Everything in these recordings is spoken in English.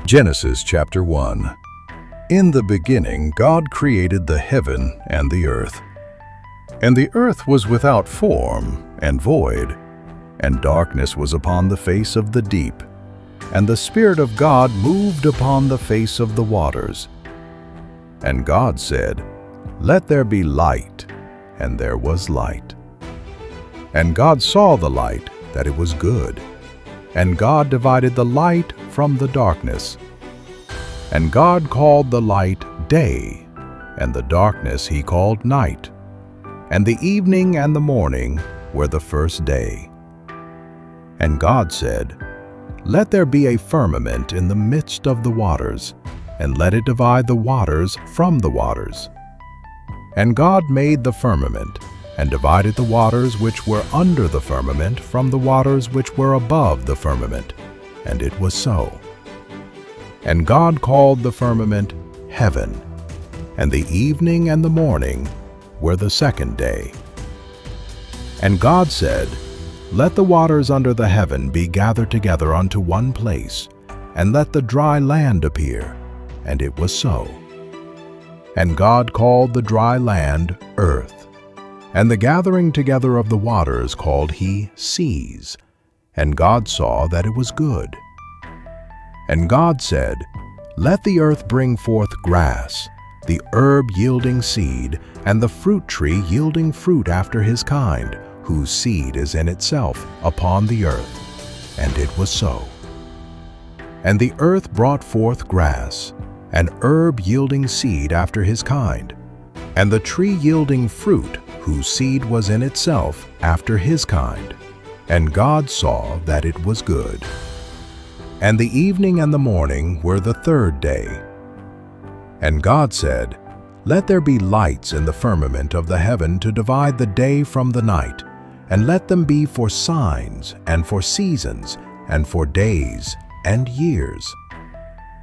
Genesis chapter 1. In the beginning God created the heaven and the earth. And the earth was without form and void, and darkness was upon the face of the deep. And the Spirit of God moved upon the face of the waters. And God said, "Let there be light," and there was light. And God saw the light, that it was good. And God divided the light from the darkness. And God called the light day, and the darkness he called night. And the evening and the morning were the first day. And God said, "Let there be a firmament in the midst of the waters, and let it divide the waters from the waters." And God made the firmament, and divided the waters which were under the firmament from the waters which were above the firmament. And it was so. And God called the firmament heaven, and the evening and the morning were the second day. And God said, "Let the waters under the heaven be gathered together unto one place, and let the dry land appear." And it was so. And God called the dry land earth, and the gathering together of the waters called he seas. And God saw that it was good. And God said, "Let the earth bring forth grass, the herb yielding seed, and the fruit tree yielding fruit after his kind, whose seed is in itself upon the earth." And it was so. And the earth brought forth grass, an herb yielding seed after his kind, and the tree yielding fruit, whose seed was in itself after his kind. And God saw that it was good. And the evening and the morning were the third day. And God said, "Let there be lights in the firmament of the heaven to divide the day from the night, and let them be for signs, and for seasons, and for days, and years.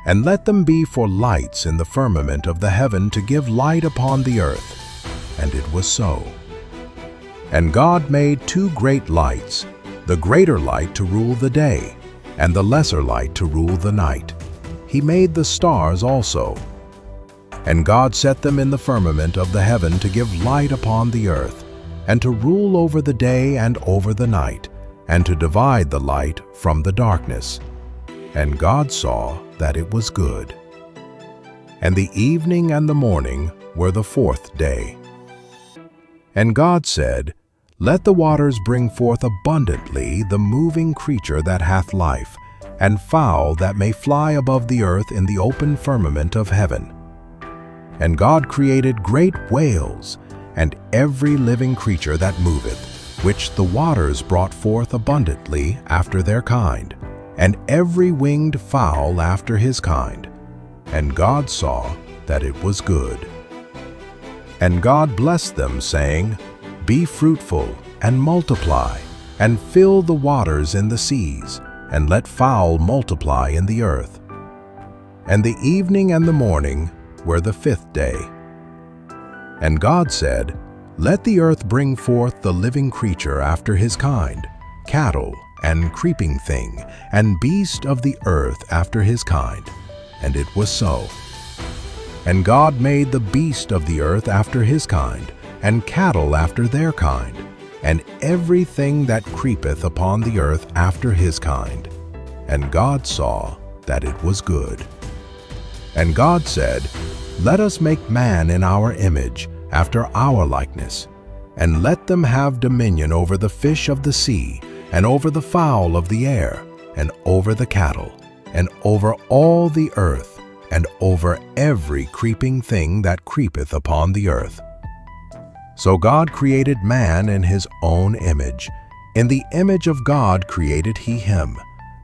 And let them be for lights in the firmament of the heaven to give light upon the earth." And it was so. And God made two great lights, the greater light to rule the day, and the lesser light to rule the night. He made the stars also. And God set them in the firmament of the heaven to give light upon the earth, and to rule over the day and over the night, and to divide the light from the darkness. And God saw that it was good. And the evening and the morning were the fourth day. And God said, "Let the waters bring forth abundantly the moving creature that hath life, and fowl that may fly above the earth in the open firmament of heaven." And God created great whales, and every living creature that moveth, which the waters brought forth abundantly after their kind, and every winged fowl after his kind. And God saw that it was good. And God blessed them, saying, "Be fruitful, and multiply, and fill the waters in the seas, and let fowl multiply in the earth." And the evening and the morning were the fifth day. And God said, "Let the earth bring forth the living creature after his kind, cattle, and creeping thing, and beast of the earth after his kind." And it was so. And God made the beast of the earth after his kind, and cattle after their kind, and everything that creepeth upon the earth after his kind. And God saw that it was good. And God said, "Let us make man in our image, after our likeness, and let them have dominion over the fish of the sea, and over the fowl of the air, and over the cattle, and over all the earth, and over every creeping thing that creepeth upon the earth." So God created man in his own image. In the image of God created he him.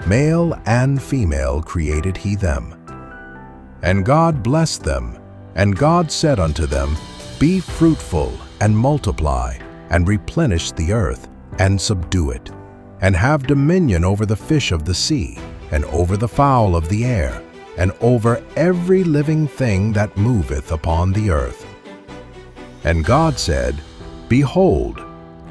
Male and female created he them. And God blessed them. And God said unto them, "Be fruitful, and multiply, and replenish the earth, and subdue it, and have dominion over the fish of the sea, and over the fowl of the air, and over every living thing that moveth upon the earth." And God said, "Behold,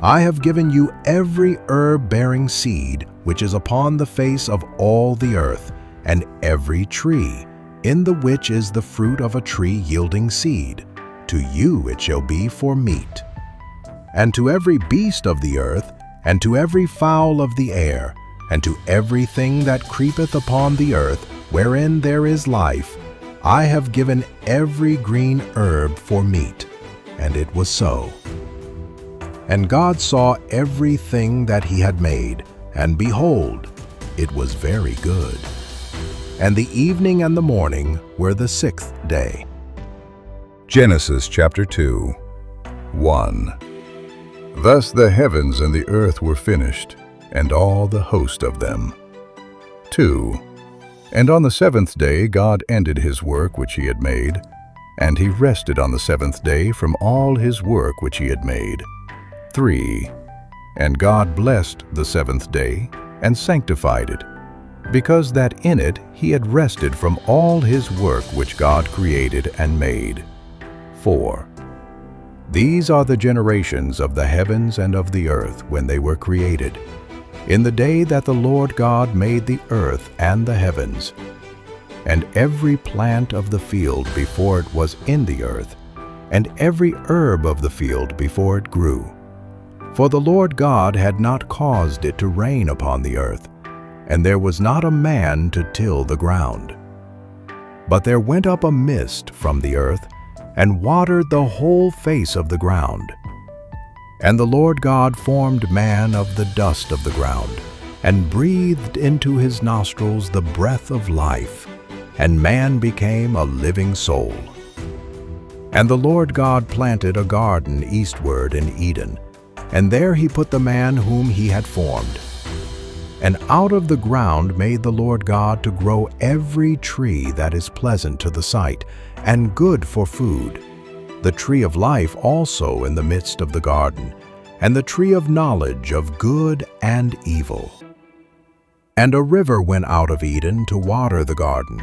I have given you every herb-bearing seed which is upon the face of all the earth, and every tree, in the which is the fruit of a tree yielding seed, to you it shall be for meat. And to every beast of the earth, and to every fowl of the air, and to everything that creepeth upon the earth, wherein there is life, I have given every green herb for meat. And it was so. And God saw everything that he had made, and behold, it was very good. And the evening and the morning were the sixth day. Genesis chapter 2, 1. Thus the heavens and the earth were finished, and all the host of them. 2. And on the seventh day God ended his work which he had made, and he rested on the seventh day from all his work which he had made. 3. And God blessed the seventh day, and sanctified it, because that in it he had rested from all his work which God created and made. 4. These are the generations of the heavens and of the earth when they were created, in the day that the Lord God made the earth and the heavens, and every plant of the field before it was in the earth, and every herb of the field before it grew. For the Lord God had not caused it to rain upon the earth, and there was not a man to till the ground. But there went up a mist from the earth, and watered the whole face of the ground. And the Lord God formed man of the dust of the ground, and breathed into his nostrils the breath of life, and man became a living soul. And the Lord God planted a garden eastward in Eden, and there he put the man whom he had formed. And out of the ground made the Lord God to grow every tree that is pleasant to the sight, and good for food, the tree of life also in the midst of the garden, and the tree of knowledge of good and evil. And a river went out of Eden to water the garden,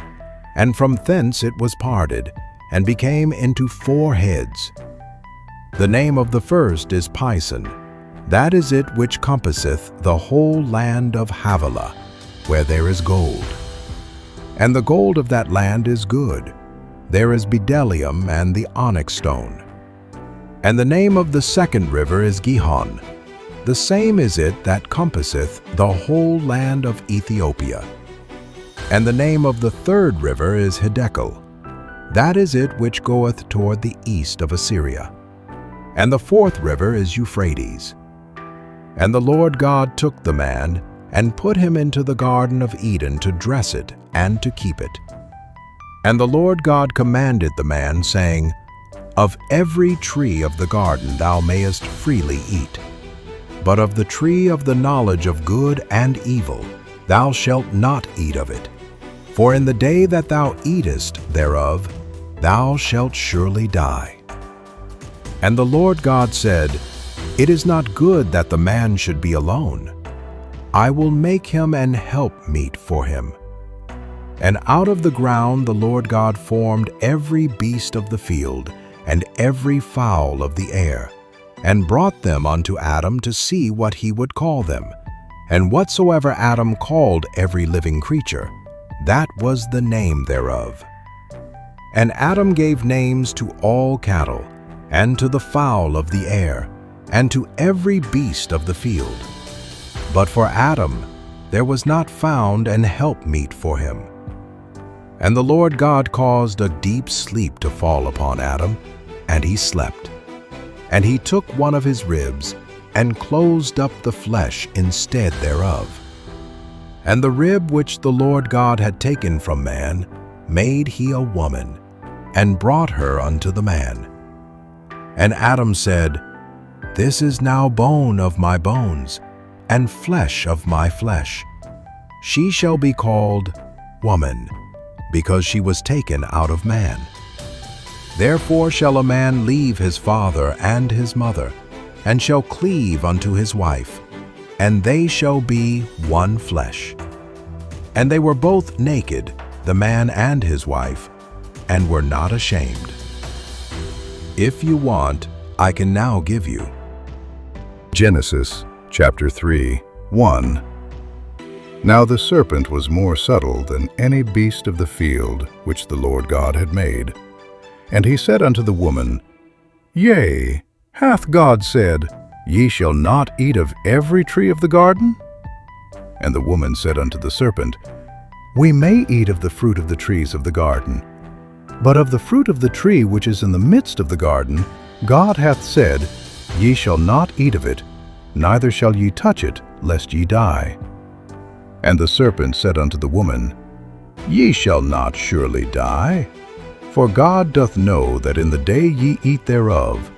and from thence it was parted, and became into 4 heads. The name of the first is Pison. That is it which compasseth the whole land of Havilah, where there is gold. And the gold of that land is good. There is bdellium and the onyx stone. And the name of the second river is Gihon. The same is it that compasseth the whole land of Ethiopia. And the name of the third river is Hiddekel. That is it which goeth toward the east of Assyria. And the fourth river is Euphrates. And the Lord God took the man, and put him into the garden of Eden to dress it and to keep it. And the Lord God commanded the man, saying, Of every tree of the garden thou mayest freely eat, but of the tree of the knowledge of good and evil thou shalt not eat of it. For in the day that thou eatest thereof, thou shalt surely die. And the Lord God said, It is not good that the man should be alone. I will make him an helpmeet for him. And out of the ground the Lord God formed every beast of the field, and every fowl of the air, and brought them unto Adam to see what he would call them. And whatsoever Adam called every living creature, that was the name thereof. And Adam gave names to all cattle, and to the fowl of the air, and to every beast of the field. But for Adam there was not found an helpmeet for him. And the Lord God caused a deep sleep to fall upon Adam, and he slept. And he took one of his ribs, and closed up the flesh instead thereof. And the rib which the Lord God had taken from man made he a woman, and brought her unto the man. And Adam said, This is now bone of my bones, and flesh of my flesh. She shall be called woman, because she was taken out of man. Therefore shall a man leave his father and his mother, and shall cleave unto his wife, and they shall be one flesh. And they were both naked, the man and his wife, and were not ashamed. If you want, I can now give you. Genesis chapter 3, 1. Now the serpent was more subtle than any beast of the field which the Lord God had made. And he said unto the woman, Yea, hath God said, Ye shall not eat of every tree of the garden? And the woman said unto the serpent, We may eat of the fruit of the trees of the garden. But of the fruit of the tree which is in the midst of the garden, God hath said, Ye shall not eat of it, neither shall ye touch it, lest ye die. And the serpent said unto the woman, Ye shall not surely die. For God doth know that in the day ye eat thereof,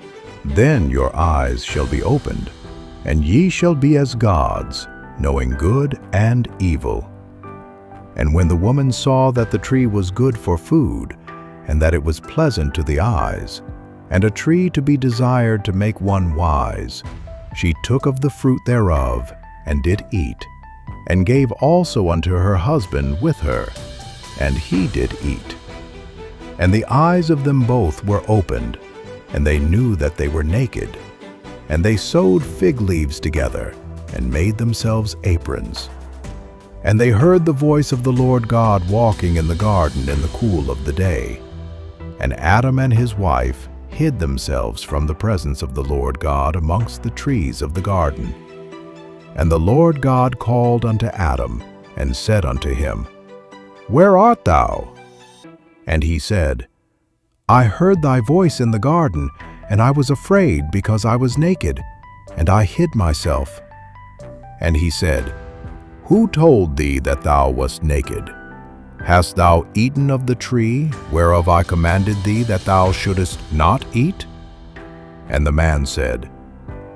then your eyes shall be opened, and ye shall be as gods, knowing good and evil. And when the woman saw that the tree was good for food, and that it was pleasant to the eyes, and a tree to be desired to make one wise, she took of the fruit thereof, and did eat, and gave also unto her husband with her, and he did eat. And the eyes of them both were opened, and they knew that they were naked. And they sewed fig leaves together, and made themselves aprons. And they heard the voice of the Lord God walking in the garden in the cool of the day. And Adam and his wife hid themselves from the presence of the Lord God amongst the trees of the garden. And the Lord God called unto Adam, and said unto him, Where art thou? And he said, I heard thy voice in the garden, and I was afraid, because I was naked, and I hid myself. And he said, Who told thee that thou wast naked? Hast thou eaten of the tree, whereof I commanded thee that thou shouldest not eat? And the man said,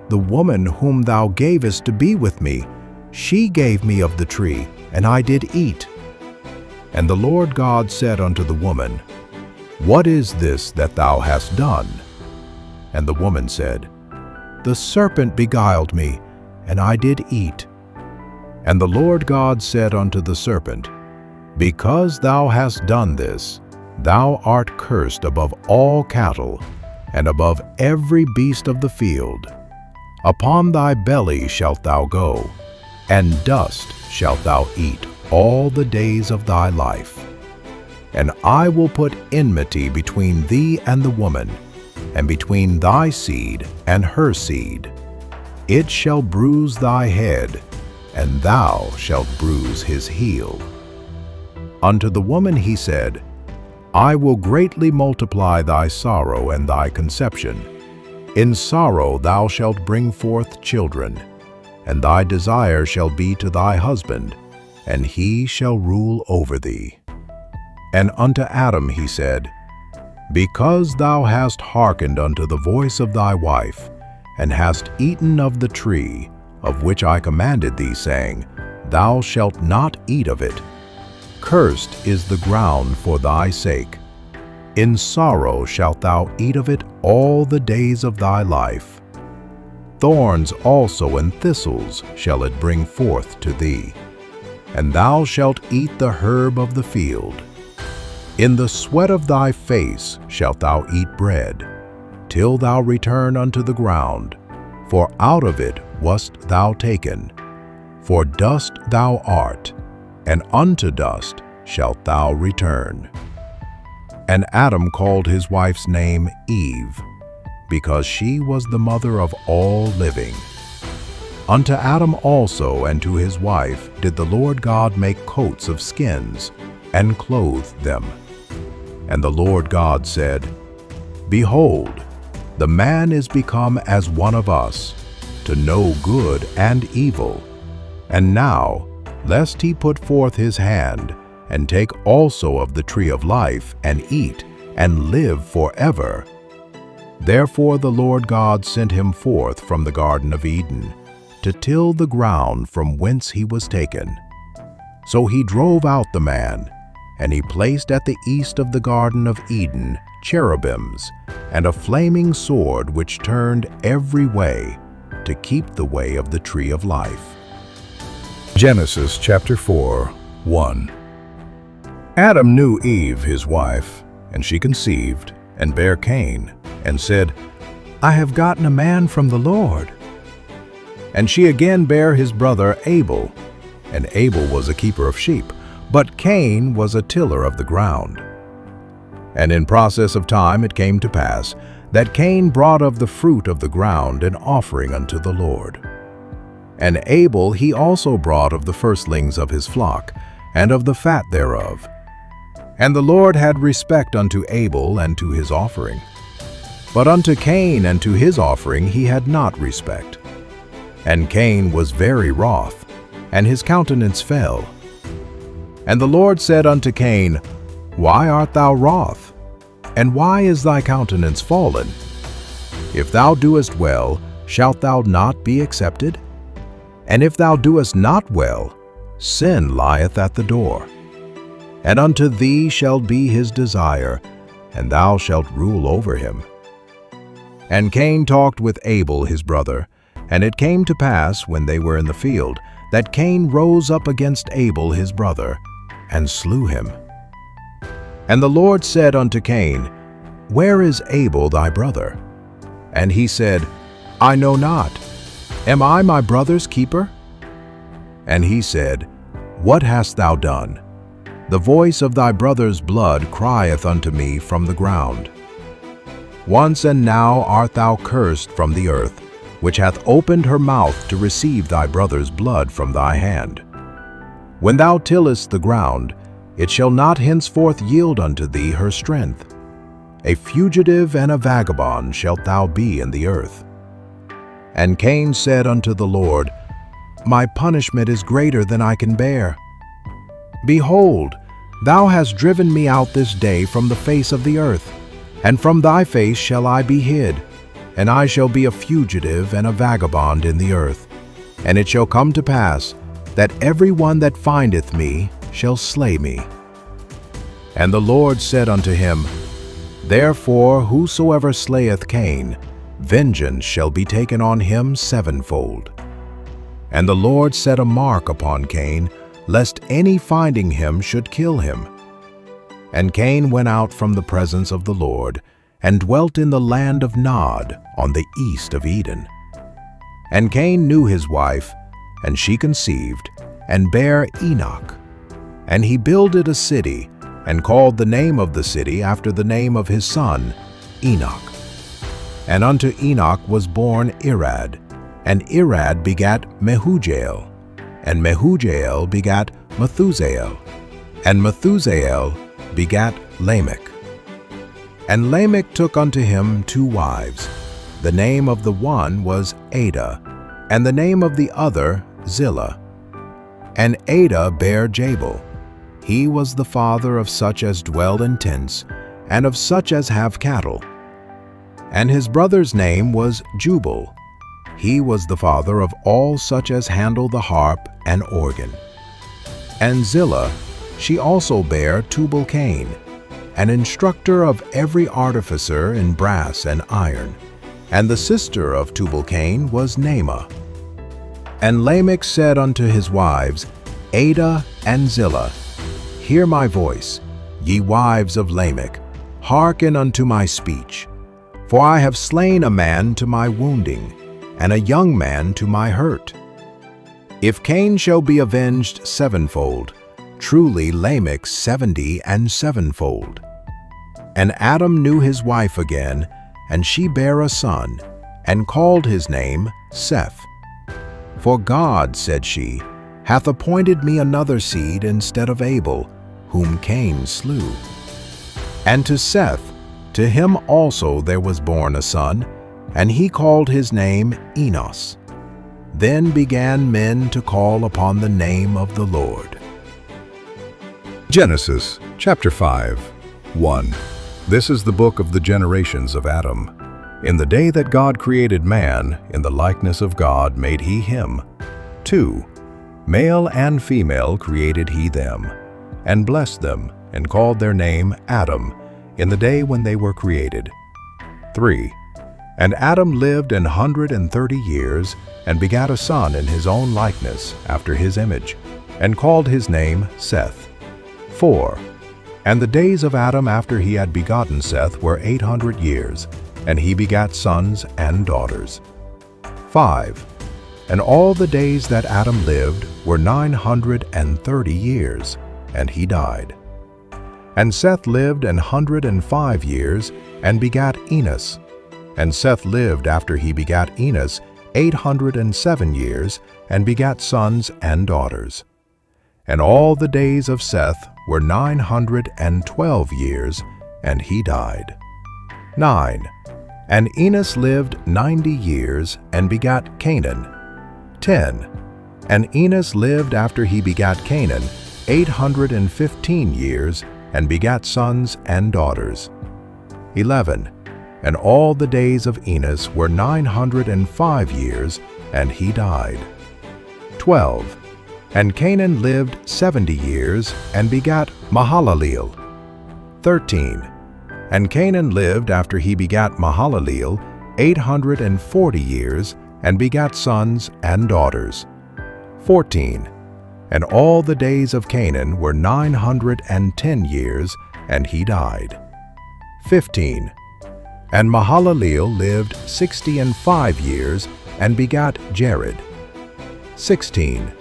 The woman whom thou gavest to be with me, she gave me of the tree, and I did eat. And the Lord God said unto the woman, What is this that thou hast done? And the woman said, The serpent beguiled me, and I did eat. And the Lord God said unto the serpent, Because thou hast done this, thou art cursed above all cattle, and above every beast of the field. Upon thy belly shalt thou go, and dust shalt thou eat all the days of thy life. And I will put enmity between thee and the woman, and between thy seed and her seed. It shall bruise thy head, and thou shalt bruise his heel. Unto the woman he said, I will greatly multiply thy sorrow and thy conception. In sorrow thou shalt bring forth children, and thy desire shall be to thy husband, and he shall rule over thee. And unto Adam he said, Because thou hast hearkened unto the voice of thy wife, and hast eaten of the tree, of which I commanded thee, saying, Thou shalt not eat of it. Cursed is the ground for thy sake. In sorrow shalt thou eat of it all the days of thy life. Thorns also and thistles shall it bring forth to thee, and thou shalt eat the herb of the field. In the sweat of thy face shalt thou eat bread, till thou return unto the ground, for out of it wast thou taken. For dust thou art, and unto dust shalt thou return. And Adam called his wife's name Eve, because she was the mother of all living. Unto Adam also and to his wife did the Lord God make coats of skins, and clothed them. And the Lord God said, Behold, the man is become as one of us, to know good and evil. And now, lest he put forth his hand, and take also of the tree of life, and eat, and live forever. Therefore the Lord God sent him forth from the Garden of Eden, to till the ground from whence he was taken. So he drove out the man, and he placed at the east of the Garden of Eden cherubims, and a flaming sword which turned every way, to keep the way of the tree of life. Genesis chapter 4, 1. Adam knew Eve his wife, and she conceived, and bare Cain, and said, I have gotten a man from the Lord. And she again bare his brother Abel. and Abel was a keeper of sheep, but Cain was a tiller of the ground. And in process of time it came to pass that Cain brought of the fruit of the ground an offering unto the Lord. And Abel he also brought of the firstlings of his flock, and of the fat thereof. And the Lord had respect unto Abel and to his offering. But unto Cain and to his offering he had not respect. And Cain was very wroth, and his countenance fell. And the Lord said unto Cain, Why art thou wroth? And why is thy countenance fallen? If thou doest well, shalt thou not be accepted? And if thou doest not well, sin lieth at the door. And unto thee shall be his desire, and thou shalt rule over him. And Cain talked with Abel his brother, and it came to pass, when they were in the field, that Cain rose up against Abel his brother, and slew him. And the Lord said unto Cain, Where is Abel thy brother? And he said, I know not. Am I my brother's keeper? And he said, What hast thou done? The voice of thy brother's blood crieth unto me from the ground. Once and now art thou cursed from the earth, which hath opened her mouth to receive thy brother's blood from thy hand. When thou tillest the ground, it shall not henceforth yield unto thee her strength. A fugitive and a vagabond shalt thou be in the earth. And Cain said unto the Lord, My punishment is greater than I can bear. Behold, thou hast driven me out this day from the face of the earth, and from thy face shall I be hid, and I shall be a fugitive and a vagabond in the earth. And it shall come to pass, that every one that findeth me shall slay me. And the Lord said unto him, Therefore whosoever slayeth Cain, vengeance shall be taken on him sevenfold. And the Lord set a mark upon Cain, lest any finding him should kill him. And Cain went out from the presence of the Lord, and dwelt in the land of Nod, on the east of Eden. And Cain knew his wife, and she conceived, and bare Enoch. And he builded a city, and called the name of the city after the name of his son, Enoch. And unto Enoch was born Irad, and Irad begat Mehujael, and Mehujael begat Methusael, and Methusael begat Lamech. And Lamech took unto him 2 wives. The name of the one was Ada, and the name of the other Zillah. And Ada bare Jabal. He was the father of such as dwell in tents, and of such as have cattle. And his brother's name was Jubal. He was the father of all such as handle the harp and organ. And Zillah, she also bare Tubal-Cain, an instructor of every artificer in brass and iron. And the sister of Tubal-Cain was Naamah. And Lamech said unto his wives, Ada and Zillah, Hear my voice, ye wives of Lamech, hearken unto my speech. For I have slain a man to my wounding, and a young man to my hurt. If Cain shall be avenged sevenfold, truly Lamech 70 and sevenfold. And Adam knew his wife again, and she bare a son, and called his name Seth. For God, said she, hath appointed me another seed instead of Abel, whom Cain slew. And to Seth, to him also there was born a son, and he called his name Enos. Then began men to call upon the name of the Lord. Genesis chapter 5, 1. This is the book of the generations of Adam. In the day that God created man, in the likeness of God made he him. 2. Male and female created he them, and blessed them, and called their name Adam, in the day when they were created. 3. And Adam lived 130 years, and begat a son in his own likeness, after his image, and called his name Seth. 4. And the days of Adam after he had begotten Seth were 800 years, and he begat sons and daughters. 5. And all the days that Adam lived were 930 years, and he died. And Seth lived 105 years, and begat Enos. And Seth lived after he begat Enos 807 years, and begat sons and daughters. And all the days of Seth were 912 years, and he died. 9. And Enos lived 90 years, and begat Canaan. 10. And Enos lived after he begat Canaan 815 years, and begat sons and daughters. 11. And all the days of Enos were 905 years, and he died. 12. And Canaan lived 70 years, and begat Mahalaleel. 13. And Canaan lived after he begat Mahalaleel 840 years, and begat sons and daughters. 14. And all the days of Canaan were 910 years, and he died. 15. And Mahalaleel lived 65 years, and begat Jared. 16.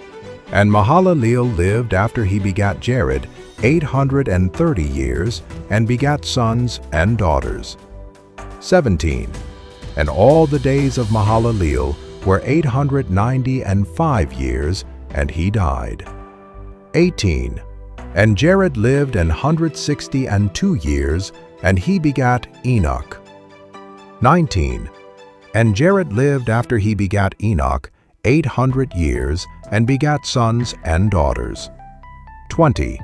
And Mahalaleel lived after he begat Jared 830 years, and begat sons and daughters. 17. And all the days of Mahalaleel were 895 years, and he died. 18. And Jared lived 162 years, and he begat Enoch. 19. And Jared lived after he begat Enoch 800 years, and begat sons and daughters. 20.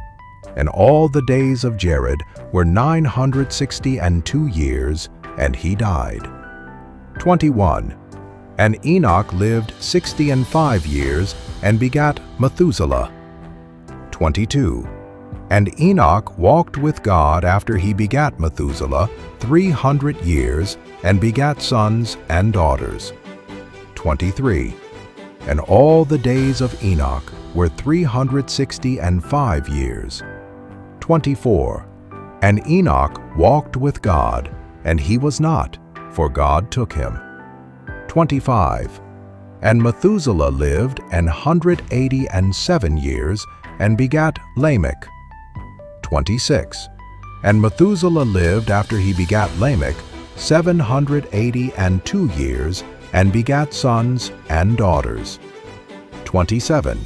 And all the days of Jared were 962 years, and he died. 21. And Enoch lived 65 years, and begat Methuselah. 22. And Enoch walked with God after he begat Methuselah 300 years, and begat sons and daughters. 23. And all the days of Enoch were 365 years. 24. And Enoch walked with God, and he was not, for God took him. 25. And Methuselah lived 187 years, and begat Lamech. 26. And Methuselah lived after he begat Lamech 782 years, and begat sons and daughters. 27.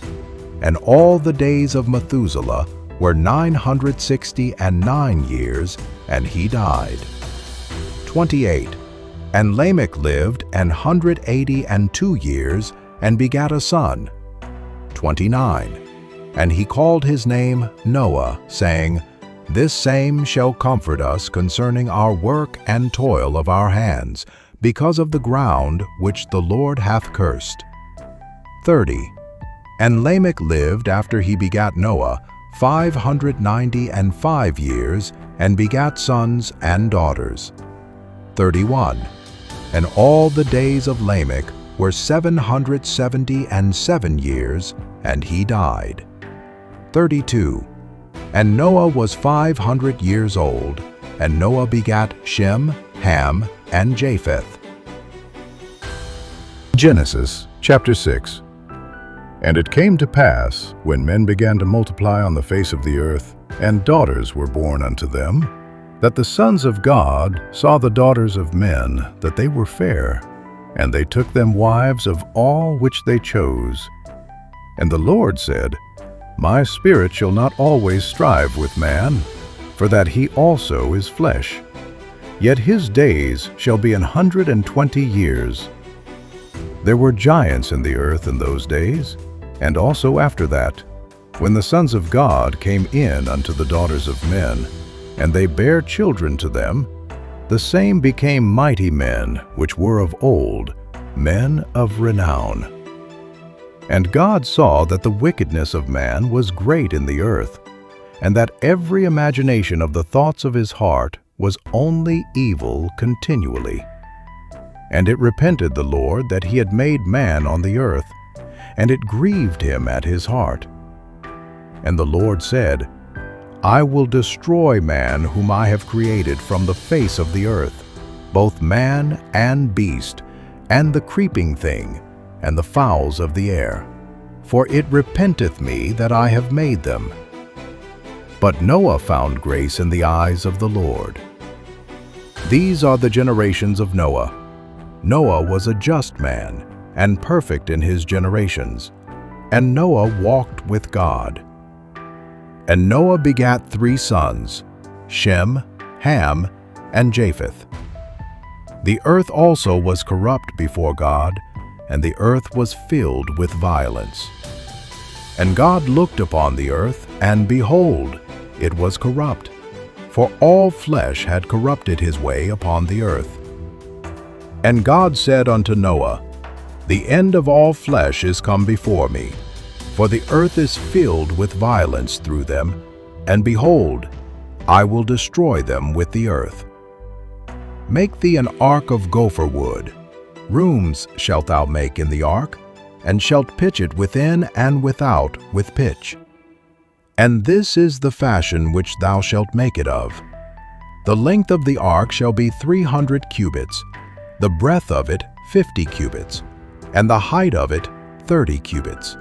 And all the days of Methuselah were 969 years, and he died. 28. And Lamech lived 182 years, and begat a son. 29. And he called his name Noah, saying, This same shall comfort us concerning our work and toil of our hands, because of the ground which the Lord hath cursed. 30. And Lamech lived after he begat Noah 595 years, and begat sons and daughters. 31. And all the days of Lamech were 777 years, and he died. 32. And Noah was 500 years old, and Noah begat Shem, Ham, and Japheth. Genesis chapter 6. And it came to pass, when men began to multiply on the face of the earth, and daughters were born unto them, that the sons of God saw the daughters of men, that they were fair, and they took them wives of all which they chose. And the Lord said, My spirit shall not always strive with man, for that he also is flesh. Yet his days shall be 120 years. There were giants in the earth in those days, and also after that, when the sons of God came in unto the daughters of men, and they bare children to them, the same became mighty men which were of old, men of renown. And God saw that the wickedness of man was great in the earth, and that every imagination of the thoughts of his heart was only evil continually. And it repented the Lord that he had made man on the earth, and it grieved him at his heart. And the Lord said, I will destroy man whom I have created from the face of the earth, both man and beast, and the creeping thing, and the fowls of the air, for it repenteth me that I have made them. But Noah found grace in the eyes of the Lord. These are the generations of Noah. Noah was a just man, and perfect in his generations, and Noah walked with God. And Noah begat 3 sons, Shem, Ham, and Japheth. The earth also was corrupt before God, and the earth was filled with violence. And God looked upon the earth, and behold, it was corrupt, for all flesh had corrupted his way upon the earth. And God said unto Noah, The end of all flesh is come before me, for the earth is filled with violence through them, and behold, I will destroy them with the earth. Make thee an ark of gopher wood. Rooms shalt thou make in the ark, and shalt pitch it within and without with pitch. And this is the fashion which thou shalt make it of. The length of the ark shall be 300 cubits, the breadth of it 50 cubits, and the height of it 30 cubits.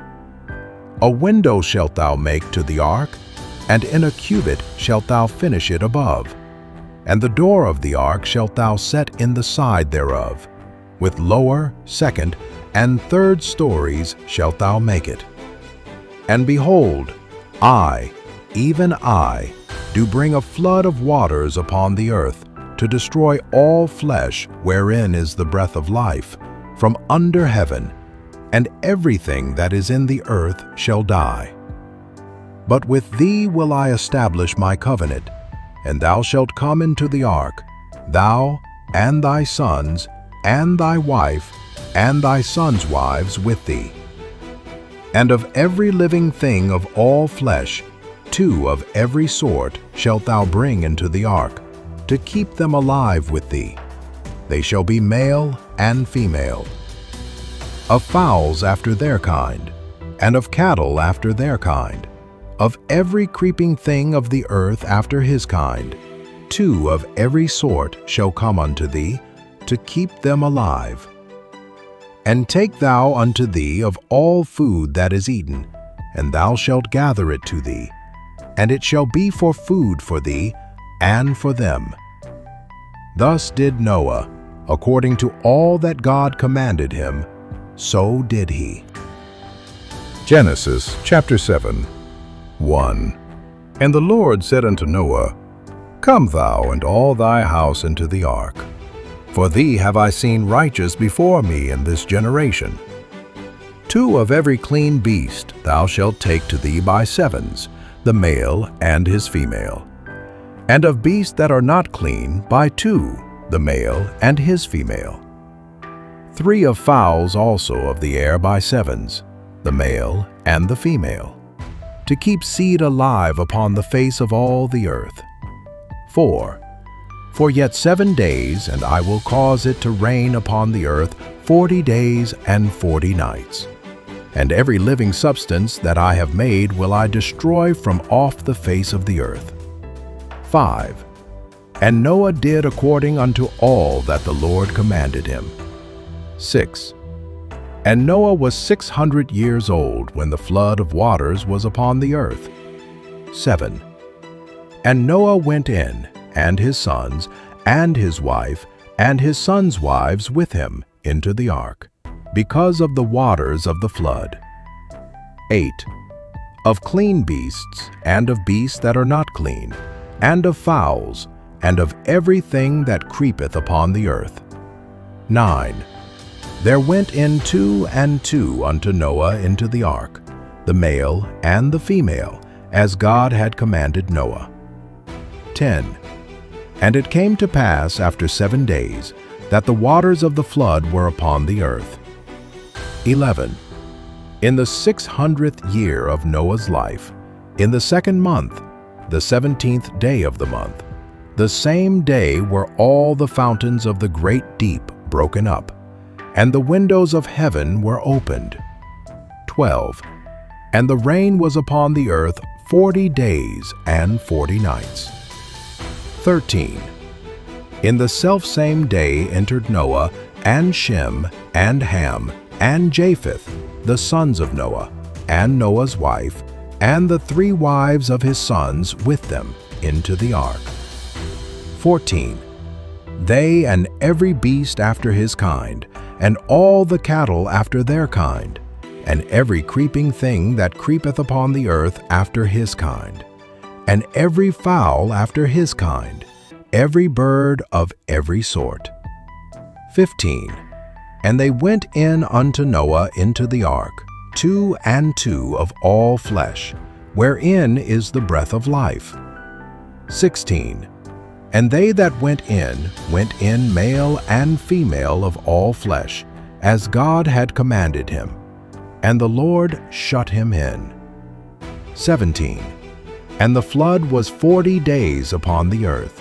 A window shalt thou make to the ark, and in a cubit shalt thou finish it above. And the door of the ark shalt thou set in the side thereof. With lower, second, and third stories shalt thou make it. And behold, I, even I, do bring a flood of waters upon the earth, to destroy all flesh wherein is the breath of life, from under heaven, and everything that is in the earth shall die. But with thee will I establish my covenant, and thou shalt come into the ark, thou, and thy sons, and thy wife, and thy sons' wives with thee. And of every living thing of all flesh, 2 of every sort shalt thou bring into the ark, to keep them alive with thee. They shall be male and female. Of fowls after their kind, and of cattle after their kind, of every creeping thing of the earth after his kind, 2 of every sort shall come unto thee, to keep them alive. And take thou unto thee of all food that is eaten, and thou shalt gather it to thee, and it shall be for food for thee and for them. Thus did Noah, according to all that God commanded him, so did he. Genesis chapter 7, 1. And the Lord said unto Noah, Come thou and all thy house into the ark. For thee have I seen righteous before me in this generation. 2 of every clean beast thou shalt take to thee by 7s, the male and his female. And of beasts that are not clean by 2, the male and his female. 3 of fowls also of the air by 7s, the male and the female, to keep seed alive upon the face of all the earth. 4. For yet 7 days, and I will cause it to rain upon the earth 40 days and 40 nights. And every living substance that I have made will I destroy from off the face of the earth. 5. And Noah did according unto all that the Lord commanded him. 6. And Noah was 600 years old when the flood of waters was upon the earth. 7. And Noah went in, and his sons, and his wife, and his sons' wives with him, into the ark, because of the waters of the flood. 8. Of clean beasts, and of beasts that are not clean, and of fowls, and of everything that creepeth upon the earth. 9. There went in 2 and 2 unto Noah into the ark, the male and the female, as God had commanded Noah. 10. And it came to pass after 7 days, that the waters of the flood were upon the earth. 11. In the 600th year of Noah's life, in the 2nd month, the 17th day of the month, the same day were all the fountains of the great deep broken up, and the windows of heaven were opened. 12. And the rain was upon the earth 40 days and 40 nights. 13. In the selfsame day entered Noah, and Shem, and Ham, and Japheth, the sons of Noah, and Noah's wife, and the 3 wives of his sons with them, into the ark. 14. They and every beast after his kind, and all the cattle after their kind, and every creeping thing that creepeth upon the earth after his kind, and every fowl after his kind, every bird of every sort. 15. And they went in unto Noah into the ark, 2 and 2 of all flesh, wherein is the breath of life. 16. And they that went in male and female of all flesh, as God had commanded him, and the Lord shut him in. 17. And the flood was 40 days upon the earth,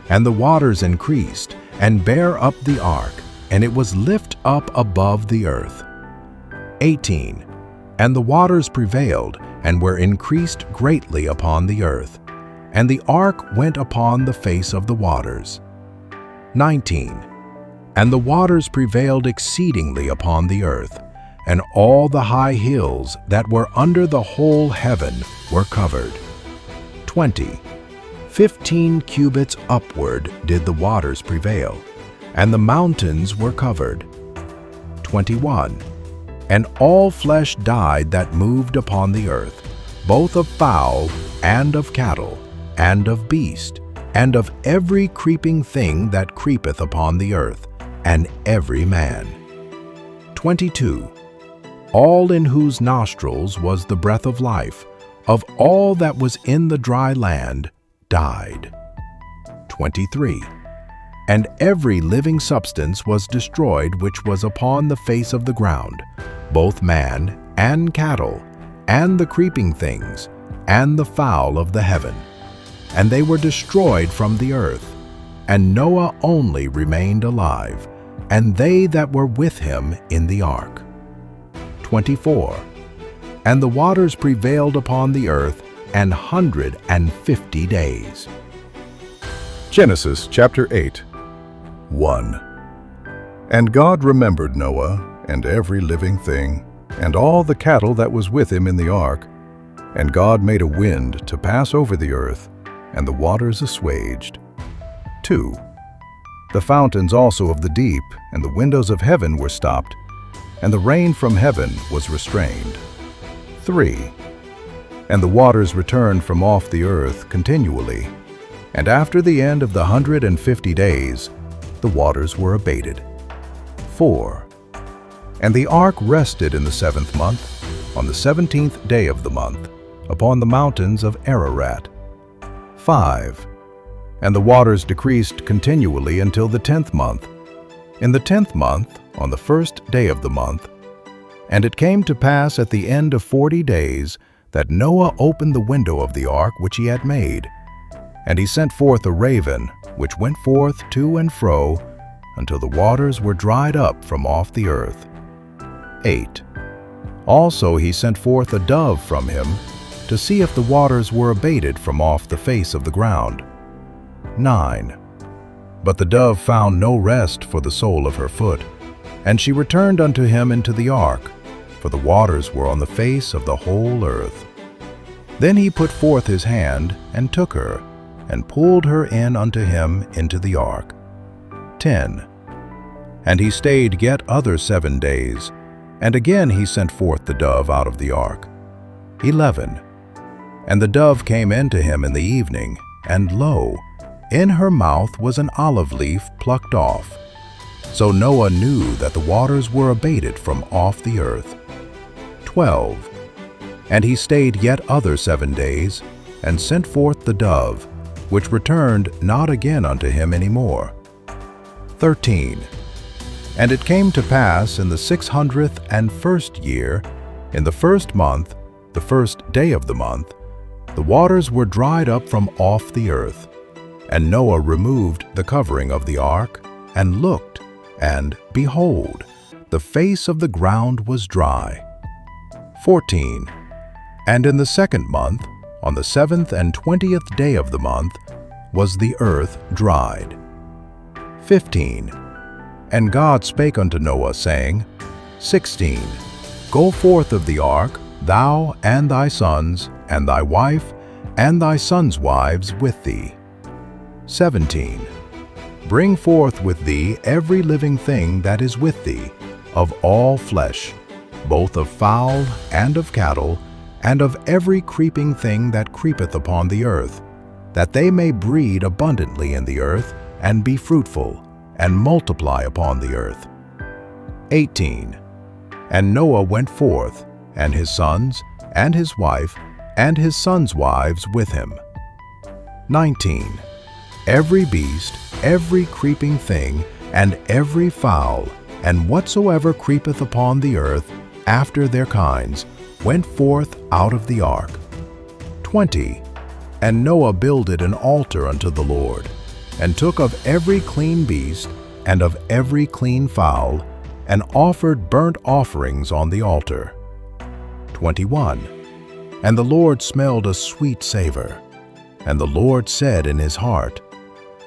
and the waters increased, and bare up the ark, and it was lift up above the earth. 18. And the waters prevailed, and were increased greatly upon the earth, and the ark went upon the face of the waters. 19. And the waters prevailed exceedingly upon the earth, and all the high hills that were under the whole heaven were covered. 20. 15 cubits upward did the waters prevail, and the mountains were covered. 21. And all flesh died that moved upon the earth, both of fowl, and of cattle, and of beast, and of every creeping thing that creepeth upon the earth, and every man. 22. All in whose nostrils was the breath of life, of all that was in the dry land, died. 23. And every living substance was destroyed which was upon the face of the ground, both man and cattle, and the creeping things, and the fowl of the heaven. And they were destroyed from the earth. And Noah only remained alive, and they that were with him in the ark. 24. And the waters prevailed upon the earth 150 days. Genesis chapter 8. 1. And God remembered Noah, and every living thing, and all the cattle that was with him in the ark. And God made a wind to pass over the earth, and the waters assuaged. 2. The fountains also of the deep and the windows of heaven were stopped, and the rain from heaven was restrained. 3. And the waters returned from off the earth continually, and after the end of the 150 days, the waters were abated. 4. And the ark rested in the 7th month, on the 17th day of the month, upon the mountains of Ararat. 5. And the waters decreased continually until the 10th month. In the 10th month, on the 1st day of the month, and it came to pass at the end of 40 days that Noah opened the window of the ark which he had made, and he sent forth a raven, which went forth to and fro, until the waters were dried up from off the earth. 8. Also he sent forth a dove from him, to see if the waters were abated from off the face of the ground. 9. But the dove found no rest for the sole of her foot, and she returned unto him into the ark, for the waters were on the face of the whole earth. Then he put forth his hand, and took her, and pulled her in unto him into the ark. 10. And he stayed yet other 7 days, and again he sent forth the dove out of the ark. 11. And the dove came in to him in the evening, and lo, in her mouth was an olive leaf plucked off. So Noah knew that the waters were abated from off the earth. 12. And he stayed yet other 7 days, and sent forth the dove, which returned not again unto him any more. 13. And it came to pass in the 601st year, in the 1st month, the 1st day of the month, the waters were dried up from off the earth. And Noah removed the covering of the ark, and looked, and behold, the face of the ground was dry. 14. And in the 2nd month, on the 7th and 20th day of the month, was the earth dried. 15. And God spake unto Noah, saying, 16. Go forth of the ark, thou and thy sons, and thy wife, and thy sons' wives with thee. 17. Bring forth with thee every living thing that is with thee, of all flesh, both of fowl and of cattle, and of every creeping thing that creepeth upon the earth, that they may breed abundantly in the earth, and be fruitful, and multiply upon the earth. 18. And Noah went forth, and his sons, and his wife, and his sons' wives with him. 19. Every beast, every creeping thing, and every fowl, and whatsoever creepeth upon the earth, after their kinds, went forth out of the ark. 20. And Noah builded an altar unto the Lord, and took of every clean beast, and of every clean fowl, and offered burnt offerings on the altar. 21. And the Lord smelled a sweet savor. And the Lord said in his heart,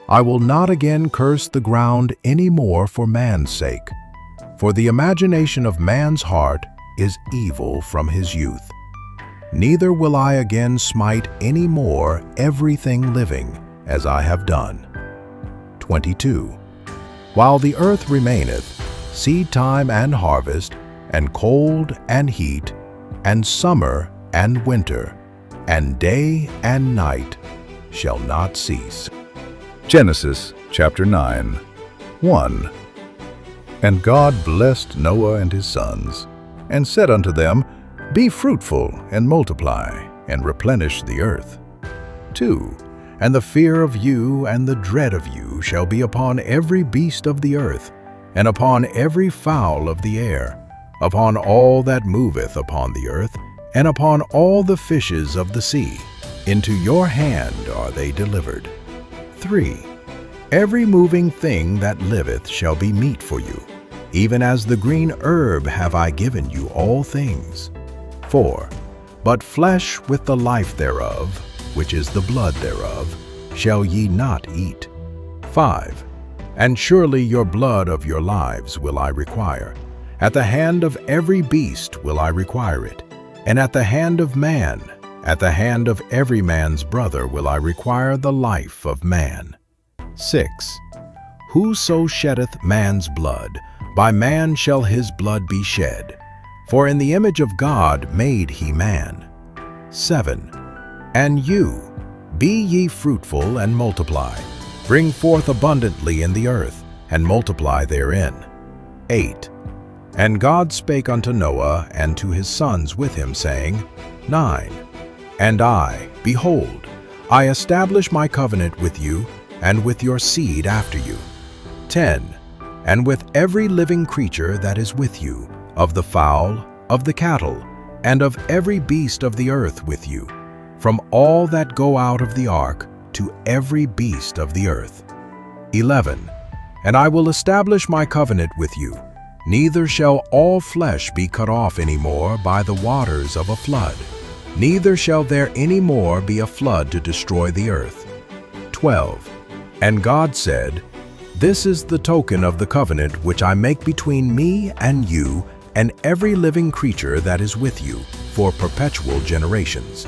I will not again curse the ground any more for man's sake, for the imagination of man's heart is evil from his youth. Neither will I again smite any more everything living, as I have done. 22. While the earth remaineth, seed time and harvest, and cold and heat, and summer and winter, and day and night shall not cease. Genesis chapter 9, 1. And God blessed Noah and his sons, and said unto them, Be fruitful, and multiply, and replenish the earth. 2. And the fear of you and the dread of you shall be upon every beast of the earth, and upon every fowl of the air, upon all that moveth upon the earth, and upon all the fishes of the sea. Into your hand are they delivered. 3. Every moving thing that liveth shall be meat for you, even as the green herb have I given you all things. 4. But flesh with the life thereof, which is the blood thereof, shall ye not eat. 5. And surely your blood of your lives will I require. At the hand of every beast will I require it, and at the hand of man, at the hand of every man's brother will I require the life of man. 6. Whoso sheddeth man's blood, by man shall his blood be shed. For in the image of God made he man. 7. And you, be ye fruitful and multiply, bring forth abundantly in the earth, and multiply therein. 8. And God spake unto Noah and to his sons with him, saying, 9. And I, behold, I establish my covenant with you, and with your seed after you. 10. And with every living creature that is with you, of the fowl, of the cattle, and of every beast of the earth with you, from all that go out of the ark to every beast of the earth. 11. And I will establish my covenant with you, neither shall all flesh be cut off any more by the waters of a flood, neither shall there any more be a flood to destroy the earth. 12. And God said, This is the token of the covenant which I make between me and you and every living creature that is with you for perpetual generations.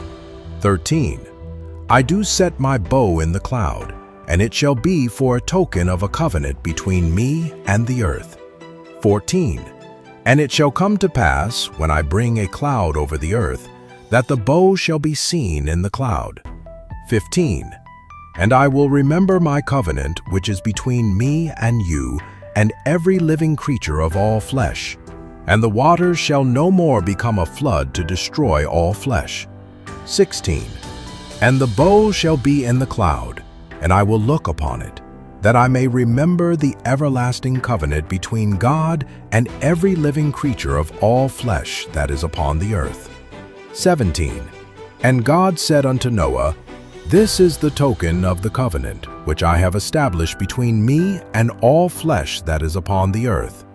13. I do set my bow in the cloud, and it shall be for a token of a covenant between me and the earth. 14. And it shall come to pass, when I bring a cloud over the earth, that the bow shall be seen in the cloud. 15. And I will remember my covenant which is between me and you and every living creature of all flesh, and the waters shall no more become a flood to destroy all flesh. 16. And the bow shall be in the cloud, and I will look upon it, that I may remember the everlasting covenant between God and every living creature of all flesh that is upon the earth. 17. And God said unto Noah, This is the token of the covenant which I have established between me and all flesh that is upon the earth.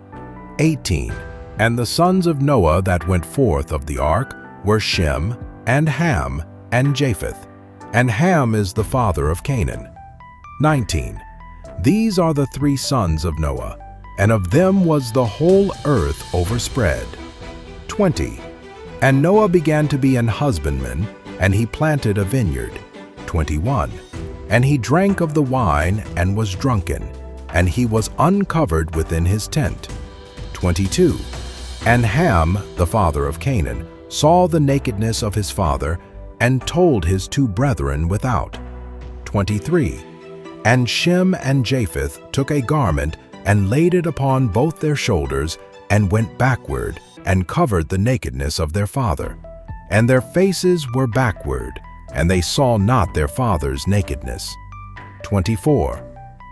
18. And the sons of Noah that went forth of the ark were Shem, and Ham, and Japheth. And Ham is the father of Canaan. 19. These are the three sons of Noah. and of them was the whole earth overspread. 20. And Noah began to be an husbandman, and he planted a vineyard. 21. And he drank of the wine and was drunken, and he was uncovered within his tent. 22. And Ham, the father of Canaan, saw the nakedness of his father, and told his two brethren without. 23. And Shem and Japheth took a garment, and laid it upon both their shoulders, and went backward, and covered the nakedness of their father. And their faces were backward, and they saw not their father's nakedness. 24.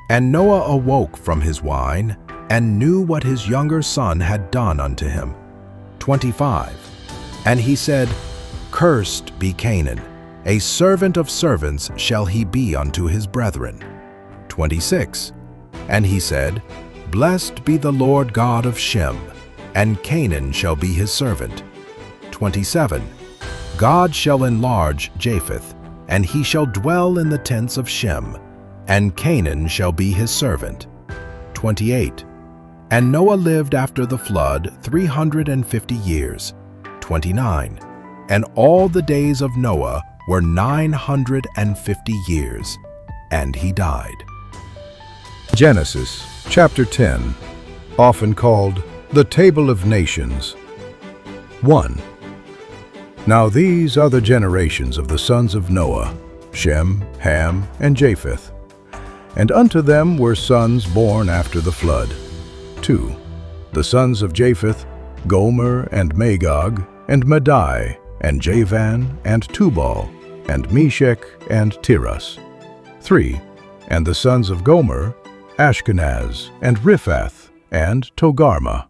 And Noah awoke from his wine, and knew what his younger son had done unto him. 25. And he said, Cursed be Canaan, a servant of servants shall he be unto his brethren. 26. And he said, Blessed be the Lord God of Shem, and Canaan shall be his servant. 27. God shall enlarge Japheth, and he shall dwell in the tents of Shem, and Canaan shall be his servant. 28. And Noah lived after the flood 350 years. 29. And all the days of Noah were 950 years, and he died. Genesis chapter 10, often called the Table of Nations. 1. Now these are the generations of the sons of Noah, Shem, Ham, and Japheth. And unto them were sons born after the flood. 2. The sons of Japheth, Gomer, and Magog, and Madai, and Javan, and Tubal, and Meshech, and Tiras. 3. And the sons of Gomer, Ashkenaz, and Riphath, and Togarmah.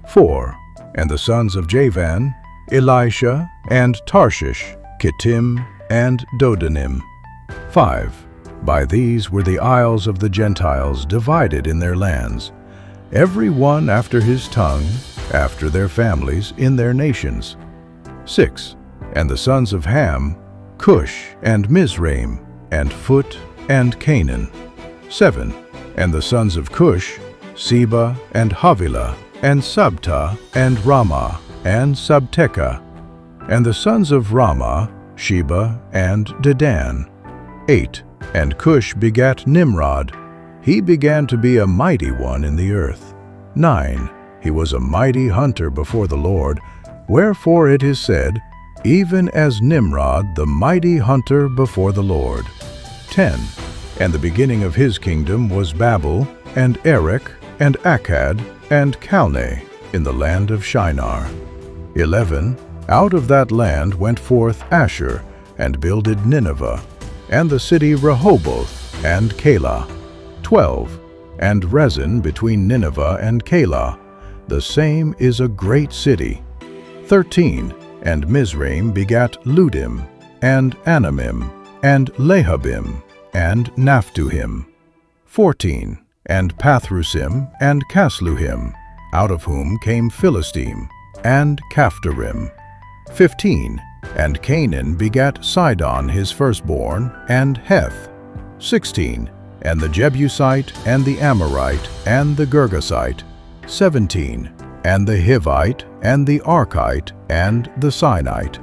4. And the sons of Javan, Elisha, and Tarshish, Kittim, and Dodanim. 5. By these were the isles of the Gentiles divided in their lands, every one after his tongue, after their families, in their nations. 6. And the sons of Ham, Cush, and Mizraim, and Phut, and Canaan. 7. And the sons of Cush, Seba, and Havilah, and Sabta, and Ramah, and Sabteka. And the sons of Ramah, Sheba, and Dedan. 8. And Cush begat Nimrod. He began to be a mighty one in the earth. 9. He was a mighty hunter before the Lord, wherefore it is said, even as Nimrod the mighty hunter before the Lord. 10. And the beginning of his kingdom was Babel, and Erech, and Akkad, and Calneh, in the land of Shinar. 11. Out of that land went forth Asher, and builded Nineveh, and the city Rehoboth, and Calah. 12. And Rezin between Nineveh and Calah, the same is a great city. 13. And Mizraim begat Ludim, and Anamim, and Lehabim, and Naphtuhim. 14. And Pathrusim, and Casluhim, out of whom came Philistine, and Caphtorim. 15. And Canaan begat Sidon his firstborn, and Heth. 16. And the Jebusite, and the Amorite, and the Girgasite. 17. And the Hivite, and the Archite, and the Sinite.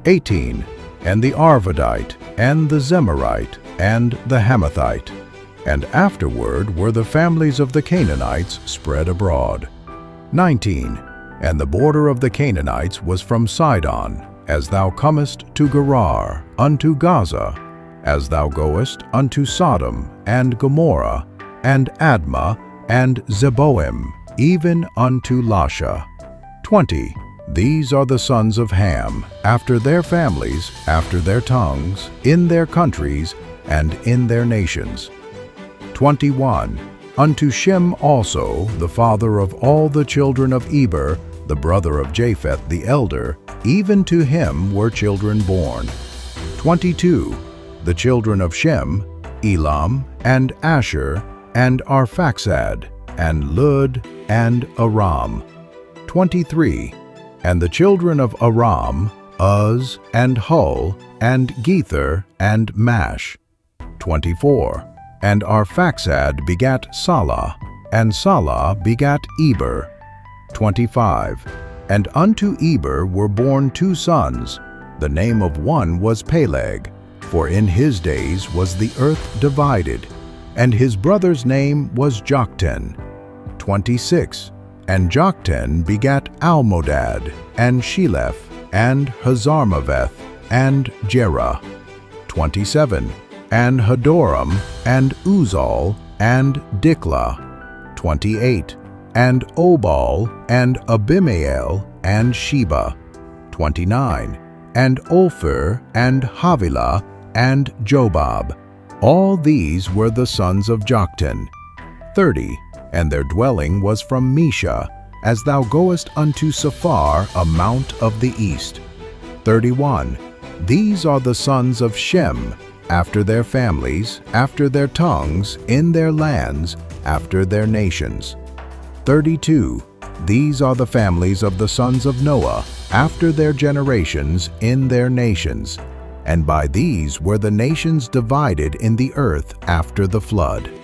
18. And the Arvadite, and the Zemarite, and the Hamathite. And afterward were the families of the Canaanites spread abroad. 19. And the border of the Canaanites was from Sidon, as thou comest to Gerar, unto Gaza, as thou goest unto Sodom, and Gomorrah, and Admah, and Zeboim, even unto Lasha. 20. These are the sons of Ham, after their families, after their tongues, in their countries, and in their nations. 21. Unto Shem also, the father of all the children of Eber, the brother of Japheth the elder, even to him were children born. 22. The children of Shem, Elam, and Asher, and Arphaxad, and Lud, and Aram. 23. And the children of Aram, Uz, and Hul, and Gether, and Mash. 24. And Arphaxad begat Salah, And Salah begat Eber. 25. And unto Eber were born 2 sons. The name of one was Peleg, for in his days was the earth divided. And his brother's name was Joktan. 26. And Joktan begat Almodad, and Sheleph, and Hazarmaveth, and Jerah. 27. And Hadoram, and Uzal, and Diklah. 28. And Obal, and Abimael, and Sheba. 29. And Ophir, and Havilah, and Jobab. All these were the sons of Joktan. 30. And their dwelling was from Mesha, as thou goest unto Sephar, a mount of the east. 31. These are the sons of Shem, after their families, after their tongues, in their lands, after their nations. 32. These are the families of the sons of Noah, after their generations, in their nations. And by these were the nations divided in the earth after the flood.